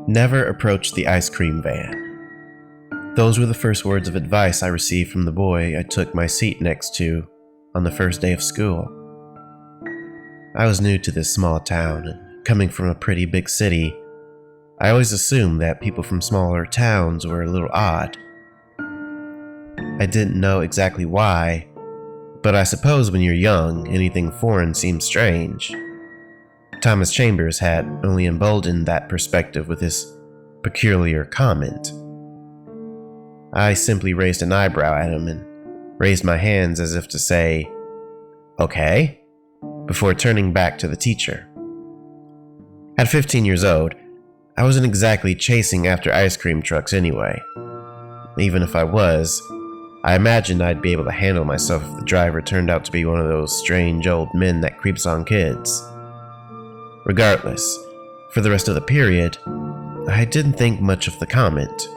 Never approach the ice cream van. Those were the first words of advice I received from the boy I took my seat next to on the first day of school. I was new to this small town, and coming from a pretty big city, I always assumed that people from smaller towns were a little odd. I didn't know exactly why, but I suppose when you're young, anything foreign seems strange. Thomas Chambers had only emboldened that perspective with his peculiar comment. I simply raised an eyebrow at him and raised my hands as if to say, "Okay," before turning back to the teacher. At 15 years old, I wasn't exactly chasing after ice cream trucks anyway. Even if I was, I imagined I'd be able to handle myself if the driver turned out to be one of those strange old men that creeps on kids. Regardless, for the rest of the period, I didn't think much of the comment.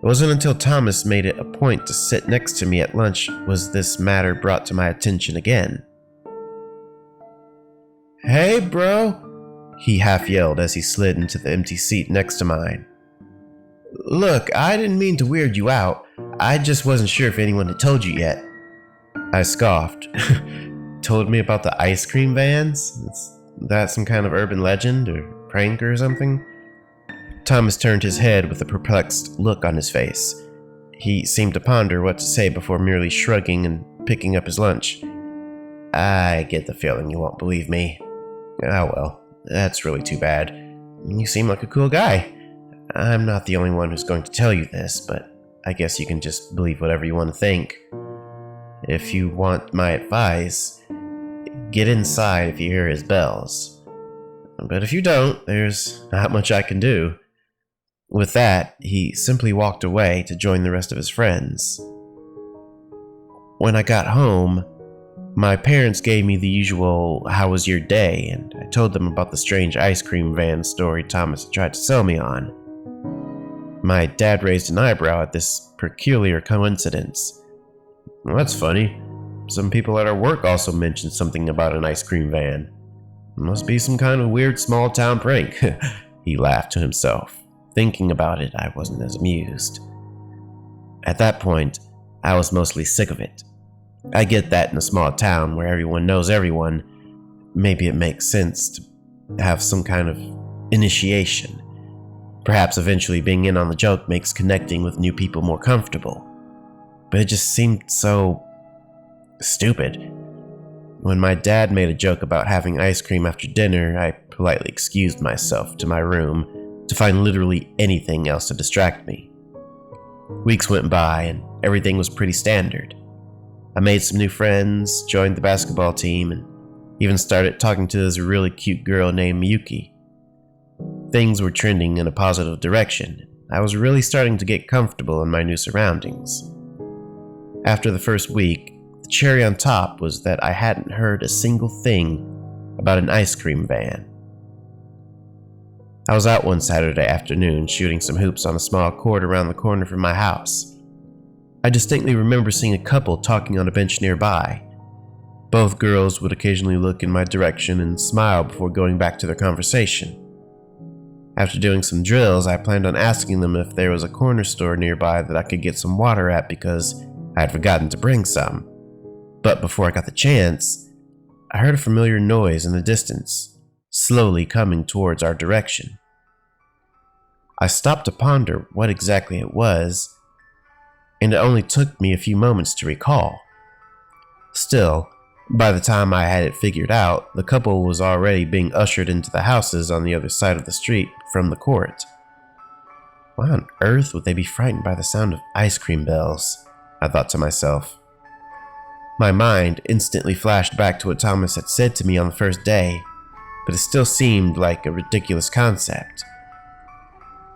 It wasn't until Thomas made it a point to sit next to me at lunch was this matter brought to my attention again. "Hey, bro," he half yelled as he slid into the empty seat next to mine. "Look, I didn't mean to weird you out. I just wasn't sure if anyone had told you yet." I scoffed. "Told me about the ice cream vans? Is that some kind of urban legend or prank or something?" Thomas turned his head with a perplexed look on his face. He seemed to ponder what to say before merely shrugging and picking up his lunch. "I get the feeling you won't believe me. Oh well, that's really too bad. You seem like a cool guy. I'm not the only one who's going to tell you this, but I guess you can just believe whatever you want to think. If you want my advice, get inside if you hear his bells. But if you don't, there's not much I can do." With that, he simply walked away to join the rest of his friends. When I got home, my parents gave me the usual "how was your day?" and I told them about the strange ice cream van story Thomas had tried to sell me on. My dad raised an eyebrow at this peculiar coincidence. "Well, that's funny. Some people at our work also mentioned something about an ice cream van. Must be some kind of weird small town prank." He laughed to himself. Thinking about it, I wasn't as amused. At that point, I was mostly sick of it. I get that in a small town where everyone knows everyone, maybe it makes sense to have some kind of initiation. Perhaps eventually being in on the joke makes connecting with new people more comfortable. But it just seemed so stupid. When my dad made a joke about having ice cream after dinner, I politely excused myself to my room to find literally anything else to distract me. Weeks went by and everything was pretty standard. I made some new friends, joined the basketball team, and even started talking to this really cute girl named Miyuki. Things were trending in a positive direction. I was really starting to get comfortable in my new surroundings. After the first week, the cherry on top was that I hadn't heard a single thing about an ice cream van. I was out one Saturday afternoon shooting some hoops on a small court around the corner from my house. I distinctly remember seeing a couple talking on a bench nearby. Both girls would occasionally look in my direction and smile before going back to their conversation. After doing some drills, I planned on asking them if there was a corner store nearby that I could get some water at because I had forgotten to bring some. But before I got the chance, I heard a familiar noise in the distance, slowly coming towards our direction. I stopped to ponder what exactly it was, and it only took me a few moments to recall. Still, by the time I had it figured out, the couple was already being ushered into the houses on the other side of the street from the court. Why on earth would they be frightened by the sound of ice cream bells? I thought to myself. My mind instantly flashed back to what Thomas had said to me on the first day, but it still seemed like a ridiculous concept.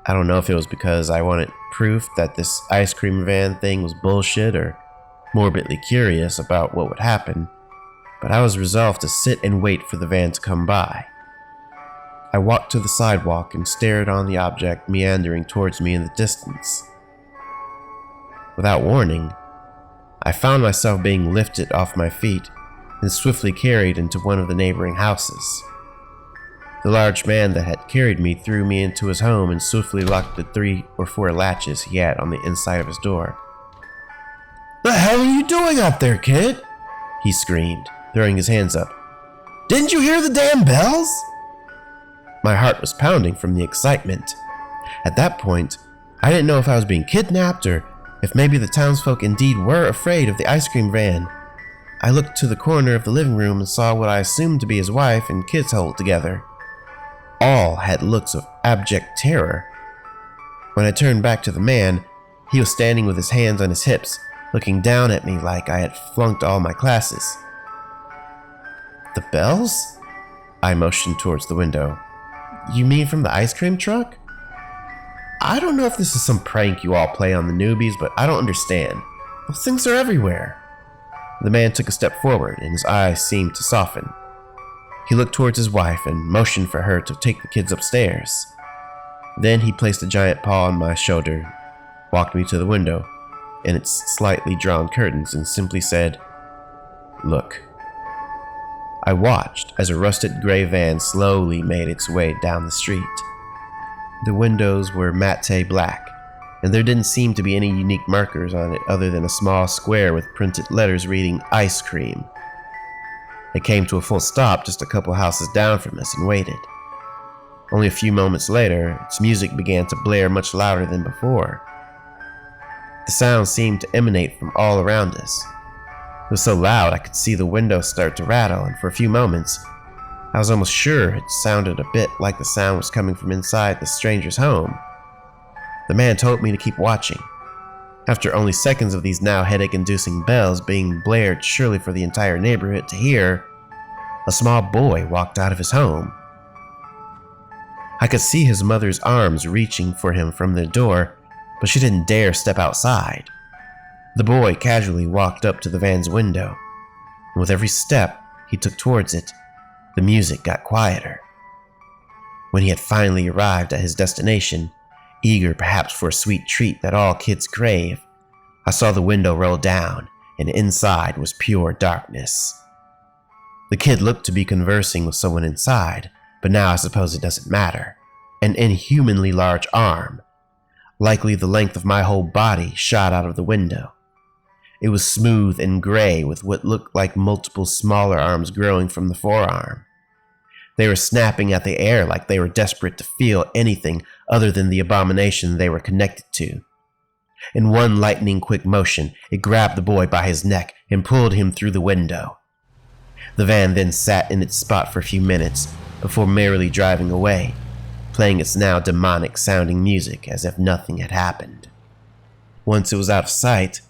I don't know if it was because I wanted proof that this ice cream van thing was bullshit or morbidly curious about what would happen, but I was resolved to sit and wait for the van to come by. I walked to the sidewalk and stared on the object meandering towards me in the distance. Without warning, I found myself being lifted off my feet and swiftly carried into one of the neighboring houses. The large man that had carried me threw me into his home and swiftly locked the 3 or 4 latches he had on the inside of his door. "The hell are you doing out there, kid?" he screamed, throwing his hands up. "Didn't you hear the damn bells?" My heart was pounding from the excitement. At that point, I didn't know if I was being kidnapped or if maybe the townsfolk indeed were afraid of the ice cream van. I looked to the corner of the living room and saw what I assumed to be his wife and kids huddled together. All had looks of abject terror. When I turned back to the man, he was standing with his hands on his hips, looking down at me like I had flunked all my classes. "The bells?" I motioned towards the window. "You mean from the ice cream truck? I don't know if this is some prank you all play on the newbies, but I don't understand. Those things are everywhere." The man took a step forward and his eyes seemed to soften. He looked towards his wife and motioned for her to take the kids upstairs. Then he placed a giant paw on my shoulder, walked me to the window and its slightly drawn curtains and simply said, "Look." I watched as a rusted gray van slowly made its way down the street. The windows were matte black, and there didn't seem to be any unique markers on it other than a small square with printed letters reading "Ice Cream." It came to a full stop just a couple houses down from us and waited. Only a few moments later, its music began to blare much louder than before. The sound seemed to emanate from all around us. It was so loud I could see the windows start to rattle, and for a few moments, I was almost sure it sounded a bit like the sound was coming from inside the stranger's home. The man told me to keep watching. After only seconds of these now headache-inducing bells being blared surely for the entire neighborhood to hear, a small boy walked out of his home. I could see his mother's arms reaching for him from the door, but she didn't dare step outside. The boy casually walked up to the van's window, and with every step he took towards it, the music got quieter. When he had finally arrived at his destination, eager perhaps for a sweet treat that all kids crave, I saw the window roll down, and inside was pure darkness. The kid looked to be conversing with someone inside, but now I suppose it doesn't matter. An inhumanly large arm, likely the length of my whole body, shot out of the window. It was smooth and gray with what looked like multiple smaller arms growing from the forearm. They were snapping at the air like they were desperate to feel anything other than the abomination they were connected to. In one lightning-quick motion, it grabbed the boy by his neck and pulled him through the window. The van then sat in its spot for a few minutes before merrily driving away, playing its now demonic-sounding music as if nothing had happened. Once it was out of sight,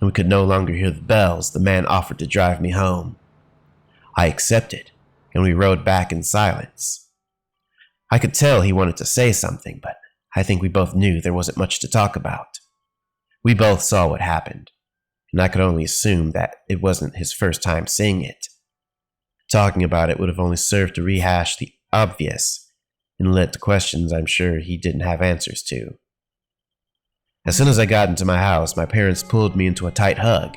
and we could no longer hear the bells, the man offered to drive me home. I accepted, and we rode back in silence. I could tell he wanted to say something, but I think we both knew there wasn't much to talk about. We both saw what happened, and I could only assume that it wasn't his first time seeing it. Talking about it would have only served to rehash the obvious and led to questions I'm sure he didn't have answers to. As soon as I got into my house, my parents pulled me into a tight hug.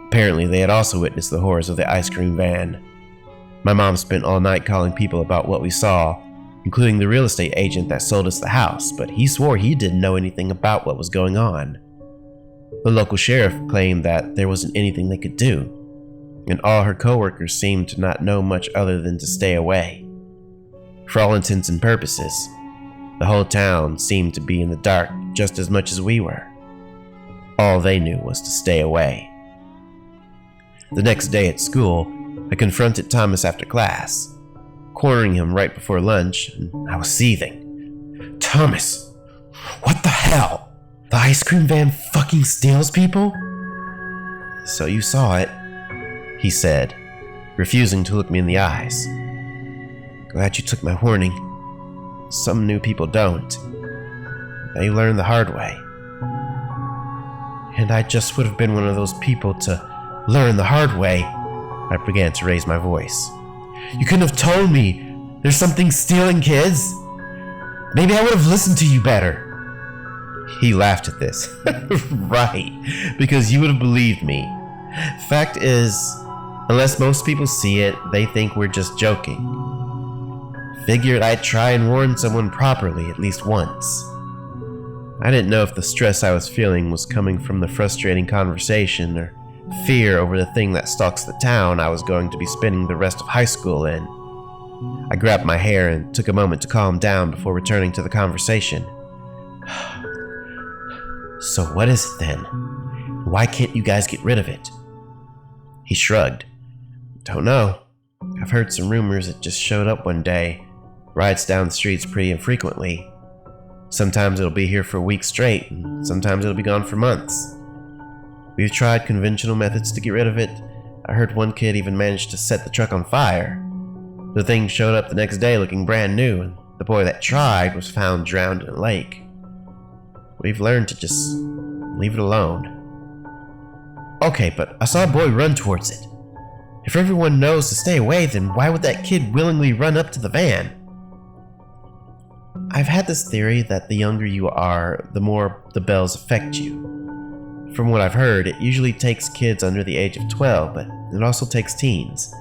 Apparently, they had also witnessed the horrors of the ice cream van. My mom spent all night calling people about what we saw, including the real estate agent that sold us the house, but he swore he didn't know anything about what was going on. The local sheriff claimed that there wasn't anything they could do, and all her coworkers seemed to not know much other than to stay away. For all intents and purposes, the whole town seemed to be in the dark just as much as we were. All they knew was to stay away. The next day at school, I confronted Thomas after class, cornering him right before lunch, and I was seething. "Thomas, what the hell? The ice cream van fucking steals people?" "So you saw it," he said, refusing to look me in the eyes. "Glad you took my warning. Some new people don't. They learn the hard way. And I just would have been one of those people to learn the hard way." I began to raise my voice. "You couldn't have told me there's something stealing kids. Maybe I would have listened to you better." He laughed at this. "Right, because you would have believed me. Fact is, unless most people see it, they think we're just joking. Figured I'd try and warn someone properly at least once. I didn't know if the stress I was feeling was coming from the frustrating conversation or fear over the thing that stalks the town I was going to be spending the rest of high school in. I grabbed my hair and took a moment to calm down before returning to the conversation. So what is it then? Why can't you guys get rid of it? He shrugged. Don't know. I've heard some rumors it just showed up one day, rides down the streets pretty infrequently. Sometimes it'll be here for a week straight, and sometimes it'll be gone for months. We've tried conventional methods to get rid of it. I heard one kid even managed to set the truck on fire. The thing showed up the next day looking brand new, and the boy that tried was found drowned in a lake. We've learned to just leave it alone. Okay, but I saw a boy run towards it. If everyone knows to stay away, then why would that kid willingly run up to the van? I've had this theory that the younger you are, the more the bells affect you. From what I've heard, it usually takes kids under the age of 12, but it also takes teens.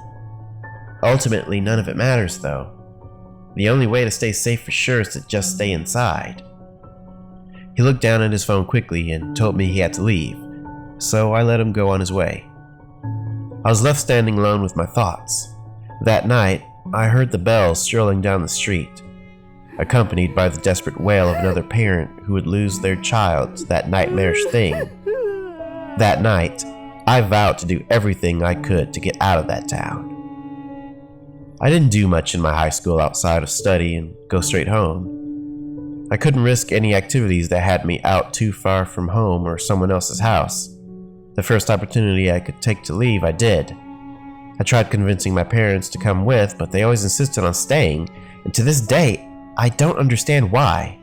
Ultimately, none of it matters, though. The only way to stay safe for sure is to just stay inside. He looked down at his phone quickly and told me he had to leave, so I let him go on his way. I was left standing alone with my thoughts. That night, I heard the bells strolling down the street, accompanied by the desperate wail of another parent who would lose their child to that nightmarish thing. That night, I vowed to do everything I could to get out of that town. I didn't do much in my high school outside of study and go straight home. I couldn't risk any activities that had me out too far from home or someone else's house. The first opportunity I could take to leave, I did. I tried convincing my parents to come with, but they always insisted on staying, and to this day, I don't understand why.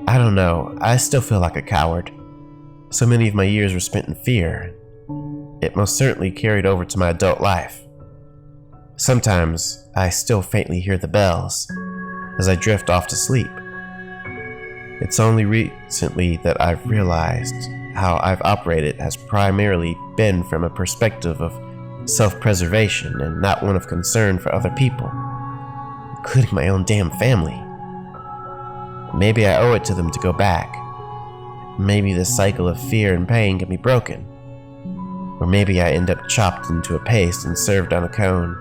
I don't know, I still feel like a coward. So many of my years were spent in fear. It most certainly carried over to my adult life. Sometimes, I still faintly hear the bells as I drift off to sleep. It's only recently that I've realized how I've operated has primarily been from a perspective of self-preservation and not one of concern for other people, including my own damn family. Maybe I owe it to them to go back. Maybe this cycle of fear and pain can be broken. Or maybe I end up chopped into a paste and served on a cone.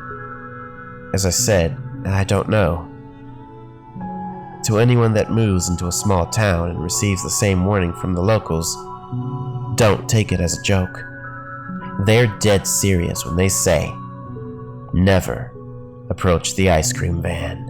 As I said, I don't know. To anyone that moves into a small town and receives the same warning from the locals, don't take it as a joke. They're dead serious when they say, never approach the ice cream van.